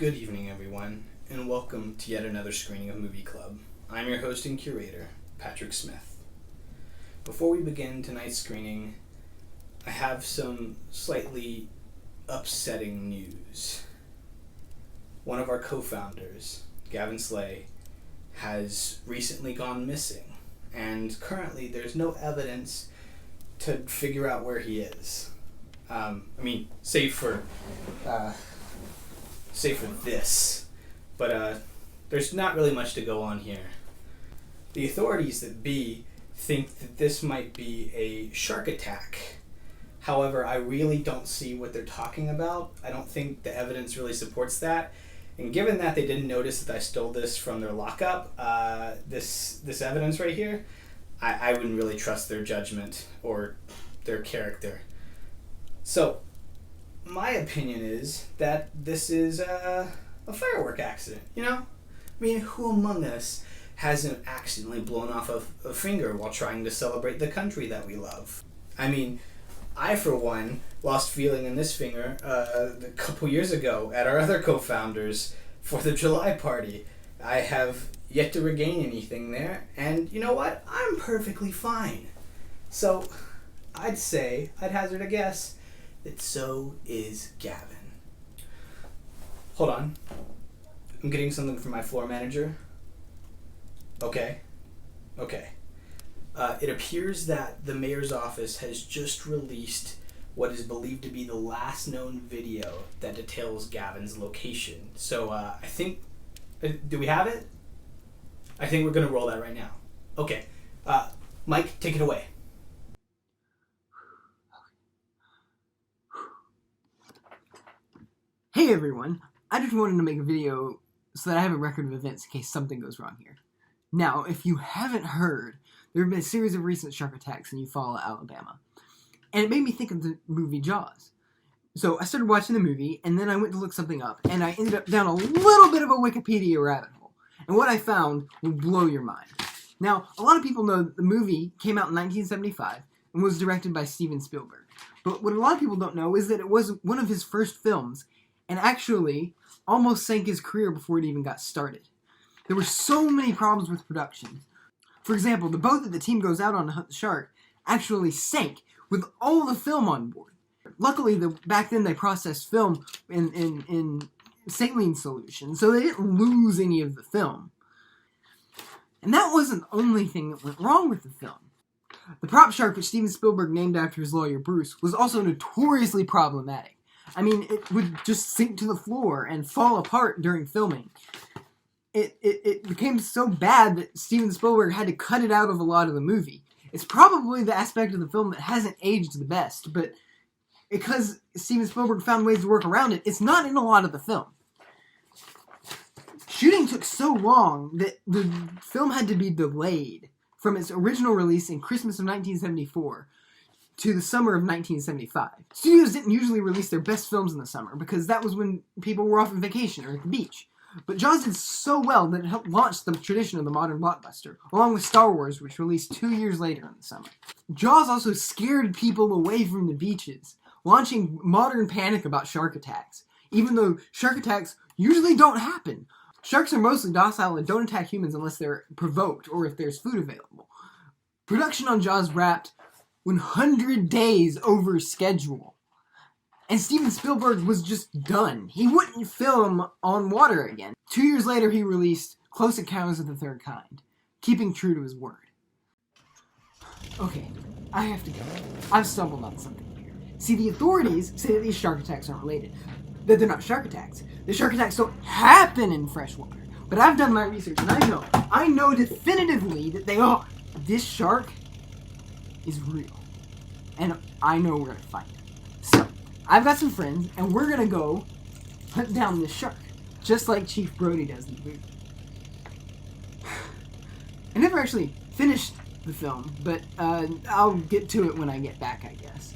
Good evening, everyone, and welcome to yet another screening of Movie Club. I'm your host and curator, Patrick Smith. Before we begin tonight's screening, I have some slightly upsetting news. One of our co-founders, Gavin Slay, has recently gone missing, and currently there's no evidence to figure out where he is. Save for this, but there's not really much to go on here. The authorities at B think that this might be a shark attack. However, I really don't see what they're talking about. I don't think the evidence really supports that. And given that they didn't notice that I stole this from their lockup, this evidence right here, I wouldn't really trust their judgment or their character. So, my opinion is that this is a firework accident, you know? I mean, who among us hasn't accidentally blown off a finger while trying to celebrate the country that we love? I mean, I, for one, lost feeling in this finger a couple years ago at our other co-founders' 4th of July party. I have yet to regain anything there, and you know what? I'm perfectly fine. So, I'd hazard a guess that so is Gavin. Hold on. I'm getting something from my floor manager. Okay. It appears that the mayor's office has just released what is believed to be the last known video that details Gavin's location. So I think... do we have it? I think we're going to roll that right now. Okay. Mike, take it away. Hey everyone, I just wanted to make a video so that I have a record of events in case something goes wrong here. Now, if you haven't heard, there have been a series of recent shark attacks in Eufaula, Alabama. And it made me think of the movie Jaws. So I started watching the movie, and then I went to look something up, and I ended up down a little bit of a Wikipedia rabbit hole. And what I found will blow your mind. Now, a lot of people know that the movie came out in 1975 and was directed by Steven Spielberg. But what a lot of people don't know is that it was one of his first films, and actually almost sank his career before it even got started. There were so many problems with production. For example, the boat that the team goes out on to hunt the shark actually sank with all the film on board. Luckily, back then they processed film in saline solution, so they didn't lose any of the film. And that wasn't the only thing that went wrong with the film. The prop shark, which Steven Spielberg named after his lawyer Bruce, was also notoriously problematic. I mean, it would just sink to the floor and fall apart during filming. It became so bad that Steven Spielberg had to cut it out of a lot of the movie. It's probably the aspect of the film that hasn't aged the best, but because Steven Spielberg found ways to work around it, it's not in a lot of the film. Shooting took so long that the film had to be delayed from its original release in Christmas of 1974 to the summer of 1975. Studios didn't usually release their best films in the summer because that was when people were off on vacation or at the beach. But Jaws did so well that it helped launch the tradition of the modern blockbuster, along with Star Wars, which released 2 years later in the summer. Jaws also scared people away from the beaches, launching modern panic about shark attacks, even though shark attacks usually don't happen. Sharks are mostly docile and don't attack humans unless they're provoked or if there's food available. Production on Jaws wrapped 100 days over schedule. And Steven Spielberg was just done. He wouldn't film on water again. 2 years later, he released Close Encounters of the Third Kind, keeping true to his word. Okay, I have to go. I've stumbled on something here. See, the authorities say that these shark attacks aren't related. That they're not shark attacks. The shark attacks don't happen in freshwater. But I've done my research, and I know definitively that they are. This shark is real. And I know where to find it. So, I've got some friends, and we're gonna go hunt down this shark. Just like Chief Brody does in the movie. I never actually finished the film, but I'll get to it when I get back, I guess.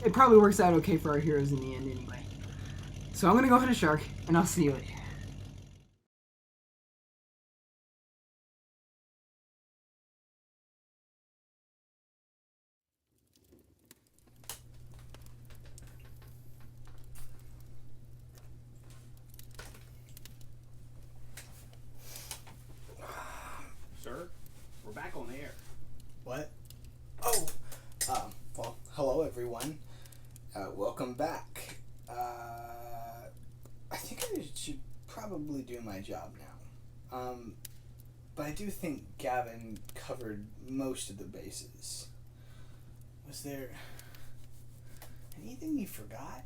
It probably works out okay for our heroes in the end anyway. So I'm gonna go hunt a shark, and I'll see you later. Welcome back. I think I should probably do my job now. But I do think Gavin covered most of the bases. Was there anything you forgot?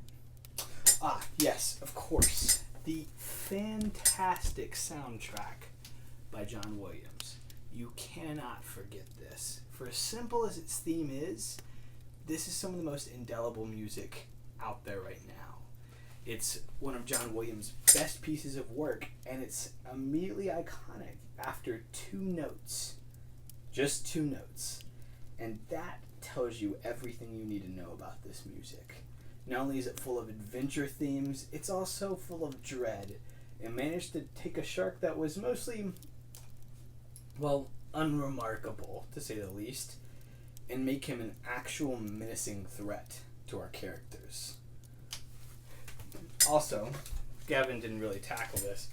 Ah, yes, of course. The fantastic soundtrack by John Williams. You cannot forget this. For as simple as its theme is, this is some of the most indelible music out there right now. It's one of John Williams' best pieces of work, and it's immediately iconic after 2 notes. Just 2 notes. And that tells you everything you need to know about this music. Not only is it full of adventure themes, it's also full of dread. It managed to take a shark that was mostly, well, unremarkable, to say the least, and make him an actual menacing threat to our characters. Also, Gavin didn't really tackle this,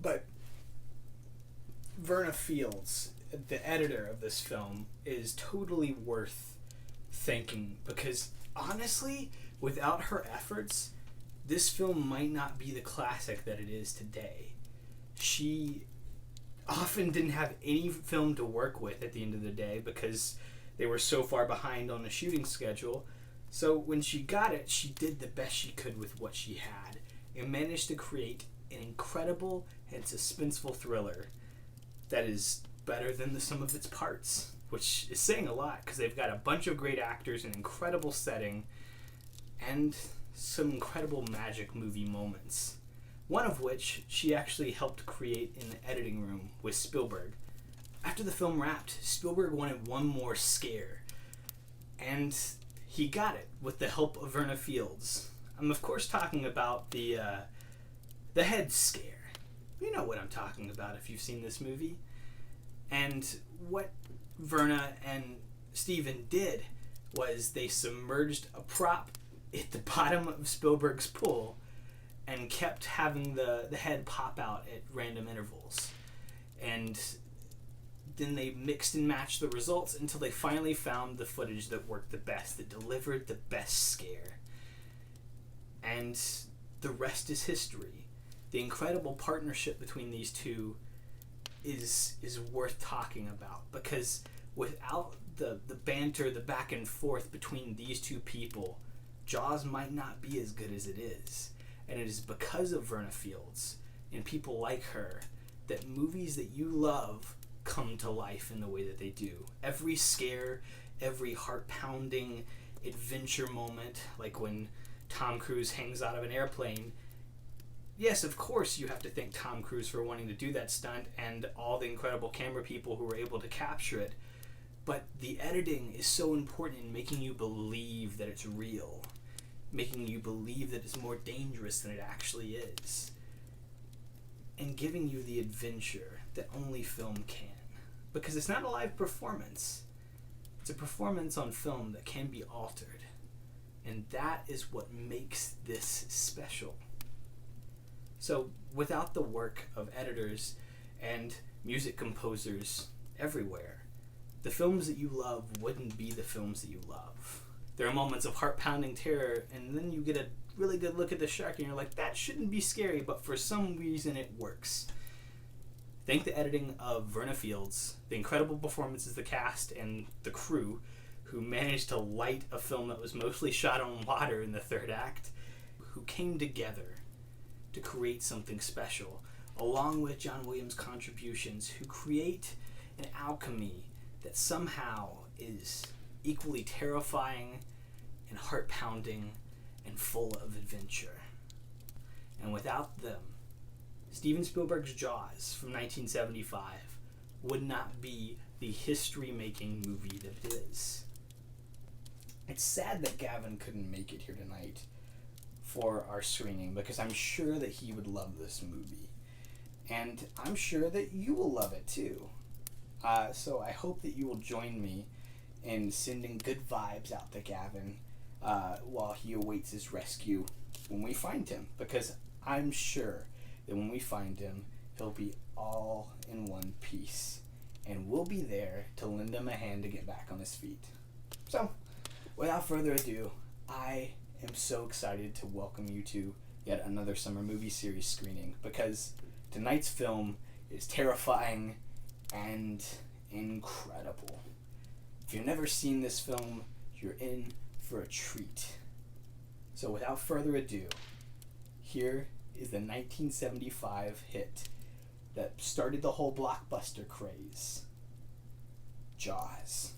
but Verna Fields, the editor of this film, is totally worth thanking because, honestly, without her efforts, this film might not be the classic that it is today. She often didn't have any film to work with at the end of the day because they were so far behind on the shooting schedule. So when she got it, she did the best she could with what she had and managed to create an incredible and suspenseful thriller that is better than the sum of its parts, which is saying a lot because they've got a bunch of great actors, an incredible setting, and some incredible magic movie moments. One of which she actually helped create in the editing room with Spielberg. After the film wrapped, Spielberg wanted one more scare, and he got it with the help of Verna Fields. I'm of course talking about the head scare. You know what I'm talking about if you've seen this movie. And what Verna and Steven did was they submerged a prop at the bottom of Spielberg's pool and kept having the head pop out at random intervals. And then they mixed and matched the results until they finally found the footage that worked the best, that delivered the best scare. And the rest is history. The incredible partnership between these two is worth talking about, because without the banter, the back and forth between these two people, Jaws might not be as good as it is. And it is because of Verna Fields and people like her that movies that you love come to life in the way that they do. Every scare, every heart-pounding adventure moment, like when Tom Cruise hangs out of an airplane. Yes, of course you have to thank Tom Cruise for wanting to do that stunt and all the incredible camera people who were able to capture it. But the editing is so important in making you believe that it's real, making you believe that it's more dangerous than it actually is, and giving you the adventure that only film can. Because it's not a live performance. It's a performance on film that can be altered. And that is what makes this special. So without the work of editors and music composers everywhere, the films that you love wouldn't be the films that you love. There are moments of heart-pounding terror, and then you get a really good look at the shark and you're like, that shouldn't be scary, but for some reason it works. Thank the editing of Verna Fields, the incredible performances of the cast and the crew who managed to light a film that was mostly shot on water in the third act, who came together to create something special, along with John Williams' contributions, who create an alchemy that somehow is equally terrifying and heart-pounding and full of adventure. And without them, Steven Spielberg's Jaws from 1975 would not be the history-making movie that it is. It's sad that Gavin couldn't make it here tonight for our screening, because I'm sure that he would love this movie. And I'm sure that you will love it too. So I hope that you will join me in sending good vibes out to Gavin while he awaits his rescue when we find him. Because I'm sure that when we find him, he'll be all in one piece. And we'll be there to lend him a hand to get back on his feet. So, without further ado, I am so excited to welcome you to yet another summer movie series screening, because tonight's film is terrifying and incredible. If you've never seen this film, you're in for a treat. So without further ado, here is the 1975 hit that started the whole blockbuster craze, Jaws.